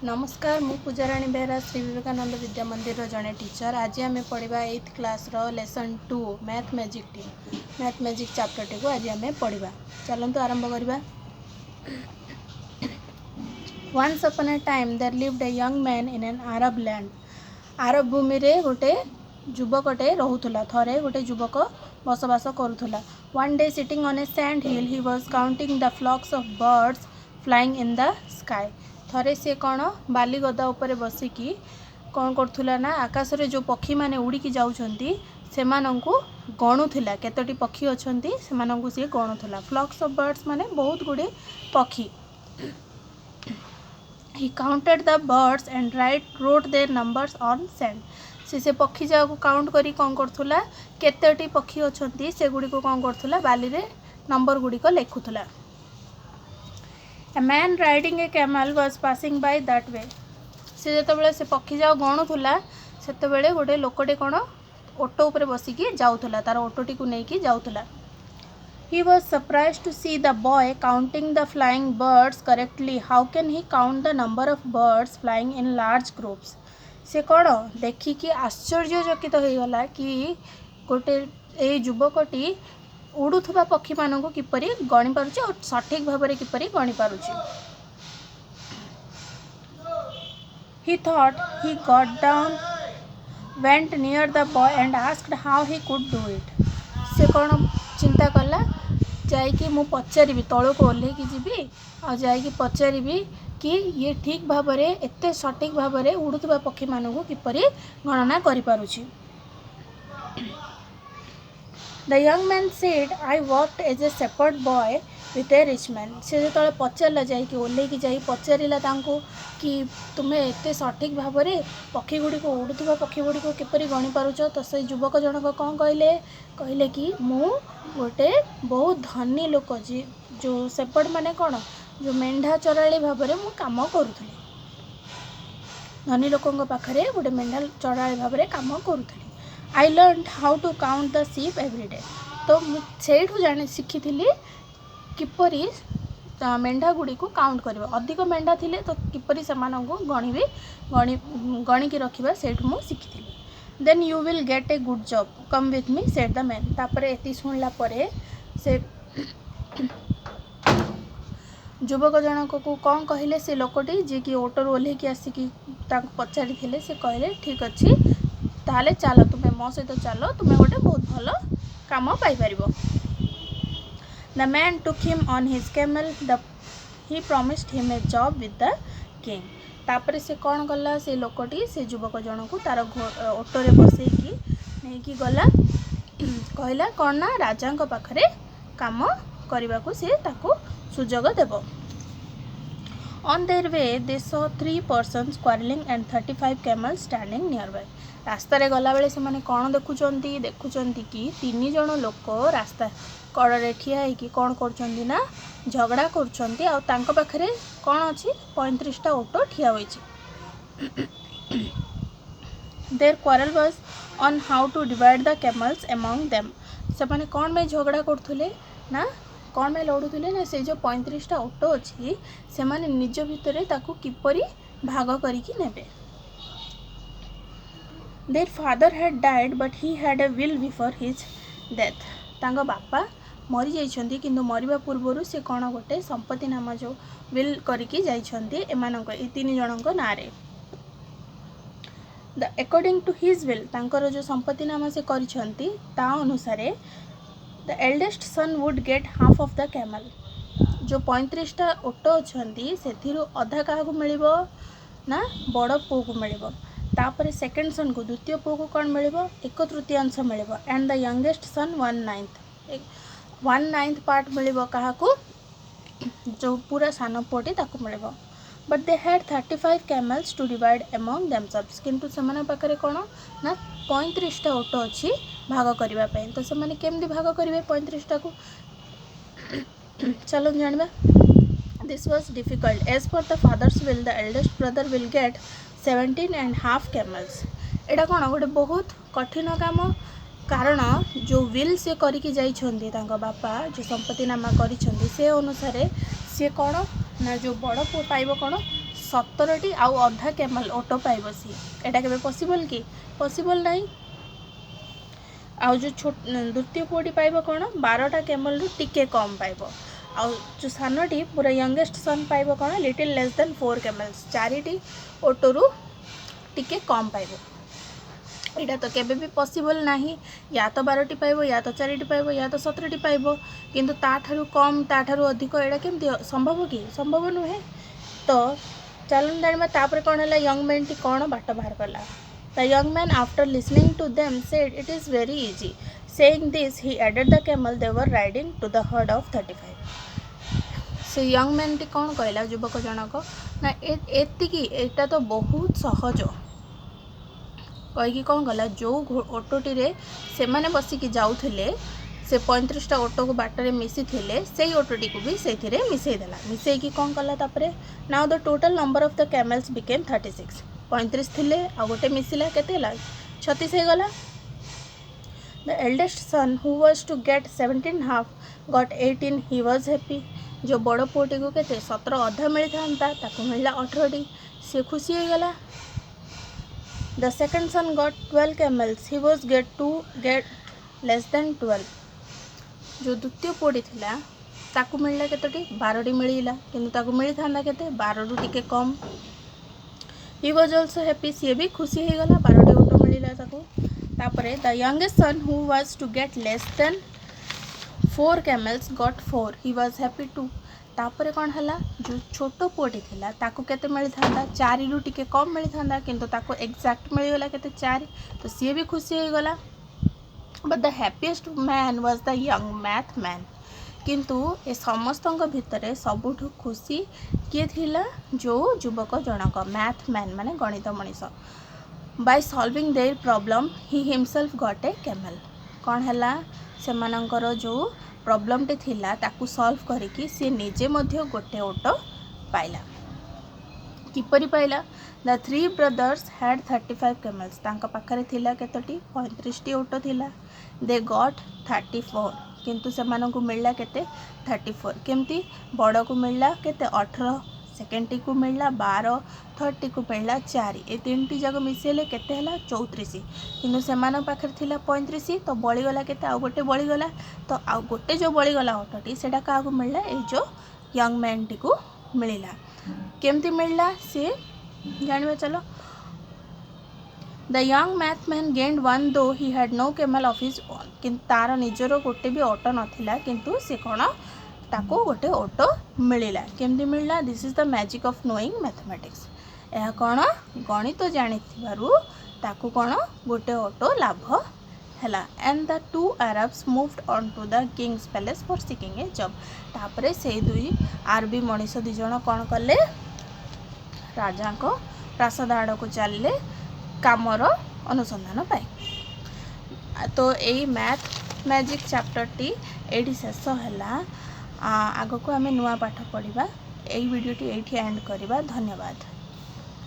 नमस्कार मु पूजाराणी बेहरा श्री विवेकानंद विद्या मंदिर जड़े टीचर। आज आम पढ़ा 8th class lesson 2 math magic chapter टी को आज आम पढ़ा। चलतु आरंभ करवा। Once upon a time there lived a young man in an Arab land. अरब भूमि रे गोटे युवकटे रोला। थरे गोटे युवक बसवास करुला। One day sitting on a sand hill he was counting the flocks of birds flying in the sky. थरे सी कौन बाली गदा उपर बसिकी कौन करुला ना आकाश रे जो पक्षी माने उड़ीकी जाउछंती सेमानंकु गणुला। केतोटी पक्षी अछंती सेमानंकु सी गणुला। फ्लॉक्स ऑफ बर्ड्स माने बहुत गुडे पक्षी। He counted the birds and wrote their numbers on sand. से पक्षी जाक काउंट करी कौन करुला केतोटी पक्षी अछंती से गुडी को कौन करुला बाली रे नंबर गुडी को लेखुला। A man riding a camel was passing by that way. से जेतेबेले से पक्षी जाओ गणुला सेतेबेले गोटे लोकटे कौन ऑटो ऊपर बसिकी जाउथुला। तार ऑटोटी को लेकिन जाउथुला। He was surprised to see the boy counting the flying birds correctly. How can he count the number of birds flying in large groups? से कौन देखिकी आश्चर्यचकित हो गला कि गोटे ए युवकटी उड़ुथुबा पक्षी मानक किपरि गणी पारुछि और सठिक भाव में किपरि गणी पारुछि। He thought. He got down, went near the boy and asked how he could do it. से कौन चिंता कला जाइकी मु पचारि तल को ओह्ल जीवी आ जाइकी पचारि कि ये ठीक भाव में एत सठिक भाव में उड़ुथुबा पक्षी मानक किपरि गणना करि पारुछि। The young man said, I worked as a shepherd boy with a rich man. से जो पचारा जाइए ओह्ल जाई पचारा कि तुम्हें एत सठिक भाव में पक्षी गुड़ी को उड़ुवा पक्षी गुड़ी को किपरि गणी पारुछ। तो से युवक जनक कौन कहले कि मु गोटे बहुत धनी लोक जो शेपर्ड माने कौन जो मेंढा चराली भाव में मु काम करुली। धनी लोकों पाखरे गोटे मेंढा चराली भाव में काम करुली। I learned how to count the sheep every day. तो मुझे जाने शिखी किपरि मेंढा गुड़ी को काउंट करवा। अधिक मेंढा थिले तो किपरि सेमानंकु गणिकी रखिबा सेठु मु शिखी। Then you will get a good job. Come with me, said the man. तापरे एति सुनला परे से युवक जनक को कौन कहले से लोकटी जे कि ऑटो ओह्ल की आसिकी पचारि थिले से कहले ठीक अच्छी ताले चलो तुम्हें मो सहित चलो तुम्हें गोटे बहुत भल काम Piper. The man took him on his camel he promised him a job with the king. तापर से कौन कला से लोकटी से युवक जन को तार ऑटो रे बसैकी नहीं कि गला कहला कौन ना राजा पाखरे काम करने को सी ताको सुजोग देव। On their way, they saw 3 persons quarreling and 35 camels standing nearby. रास्ता रे गला बेले से माने कौन देखुचंती कि 3 जन लोक रास्ता कड़े ठिया होगी कौन कर ना झगड़ा कर पाखरे कौन अच्छी 35टा ऑटो ठिया होइछि। Their quarrel was on how to divide the camels among them. से माने कौन में झगड़ा करथुले ना कौन में लड़ुले ना से जो 35टा ऑटो अच्छी से माने निज भितर ताकू किपरि भाग करिकी नेबे। Their father had died but he had a will before his death. तांगा बापा मरी जाइछंती किंतु मरिबा पूर्वरु से कौन गोटे संपत्ति नाम जो विल करिकी जाइछंती एमानक ए 3 जनक नारे। According to his will तांकर जो संपत्ति नाम से करिछंती ता अनुसारे the eldest son would get half of the camel. जो 35टा ऑटो अछंती सेथिरु अधा काहाकू मिलिबो ना बड़ पुओ को मिलिबो। तापर सेकंड सन को द्वितीय पुओ को कौन मिलिबो 1/3 मिलिबो and the youngest son 1/9 part मिलिबो काहाकू जो पूरा सान पुओटी ताकू मिलिबो। But they had 35 camels to divide among themselves. किंतु सेमाने पाखरे कौन ना 35टा ऑटो अच्छी भाग करबा पई। तो सेमाने केमदी भाग करिवे 35टा को चलो जानबा। This was difficult. As per the father's will, the eldest brother will get 17.5 camels. एटा कौन गोटे बहुत कठिन काम कारण जो विल से करिकी जाइछंती तांका बापा जो संपत्ति नामा करिछंती से अनुसार सी कौन ना जो बड़ पुओ पाइब कौन 17टी आउ अधा कैमल ऑटो पाइब सी एटा केबे पॉसिबल कि पॉसिबल नहीं। आउ जो द्वितीय पुओटी पाइब कौन 12टा कैमल रु टिके कम पाइब। आउ जो सानटी पूरा यंगेस्ट सन पाइब कौन लिटिल लेस देन 4 कैमल्स 4टी ऑटो रु टिके कम पाइब। यहाँ तो केबे भी पॉसिबल नहीं, या तो 12टी पाइब या तो 4टी पाइब या तो 17टी पाइब, किंतु ताठारु कम ताठारु अधिक एटा केमती संभव कि संभव नुहे। तो चलन जानिबा तापर कोन हला यंग मैन टी कोन बाट बाहर कला। The young man after listening to them said it is very easy. Saying this he added the camel they were riding to the herd of 35। से यंग मैन टी कोन कहला युवक जनक ना एतिकी एटा तो बहुत सहज कहीकि कौन कला जो ऑटोटी से मैंने बसिकी जाऊले से 35टा ऑटो को बाटर मिसी थे से ऑटोटी को भी से मिसेदेला मिसेकी कौन कला तापरे now the total number of the camels became 36। 35 थे आ गोटे मिसिला केते 36 हो गला। The eldest son who was to get 17.5 got 18 he was happy. जो बड़ पुओटी को केते 17 अधा मिलता ताको मिलला 18टी से खुशी हो गला। The second son got 12 camels. He was get less than 12. जो द्वितीय पुओटी थिला ताकू मिलला केतोटी 12टी मिलला किंतु ताकू मिली थांदा केते 12 रु टिके कम। He was also happy. सी भी खुशी हो गला 12टी ऑटो मिलला ताकू। तापरे the youngest son who was to get less than 4 camels got 4. He was happy too. तापरे कौन हला जो छोट पुओटी थिला ताकू केते मिली थांदा 4 रु टिके कम मिली थांदा किंतु ताकू एग्जैक्ट मिली गला केते 4 तो सी भी खुशी हो गला। But the happiest man was the young math man. किंतु ए समस्तक भितर सबुठु खुशी किए थिला जो युवक जनक मैथ मैन माने गणित Manish. By solving their problem he himself got a camel. कौन हला सेमानंकर जो प्रॉब्लम टे थिला ताकू सॉल्व करिकी सी निजे मध्य गोटे ऑटो पाइला। किपरि पाइला द 3 ब्रदर्स हैड 35 कैमल्स। तांका पाखरे थिला केतोटी 35टी ऑटो थिला। दे गॉट 34 किंतु सेमानंकु मिलला केते 34। केमती बड़ को मिलला केते 18 सेकेंड को मिलला 12 थर्ड टी को मिलला 4 ए 3टी जगह मिसेले केते हला 34 किंतु सेमान पाखरे थिला 35 तो बळीगला केते आ गोटे बळीगला तो आ गोटे जो बळीगला ऑटोटी सेटा का को मिलला ए जो यंग मैन टी को मिलला। केमती मिलला से जानबा चलो। The young math man gained 1 though he had no camel of his own. किंतु तार निजर गोटे भी ऑटो नथिला किंतु से कोन ताको गोटे ऑटो मिलला। केमती मिलला this is the magic of knowing mathematics. यह कौन गणित जानी ताकू कौन गोटे ऑटो लाभ हैला। And the 2 Arabs moved on to the king's palace for seeking a job। तापरे से दुई आरबी मनीष दी जण कौन कले राजा को प्रासाद आड़ को चलले कामर अनुसंधान पाई। तो यही मैथ मैजिक चैप्टर टी एठी शेष हैला। आगो को आमे नुआ पाठ पढ़िबा। एई वीडियो टी एठी एंड करिबा। धन्यवाद।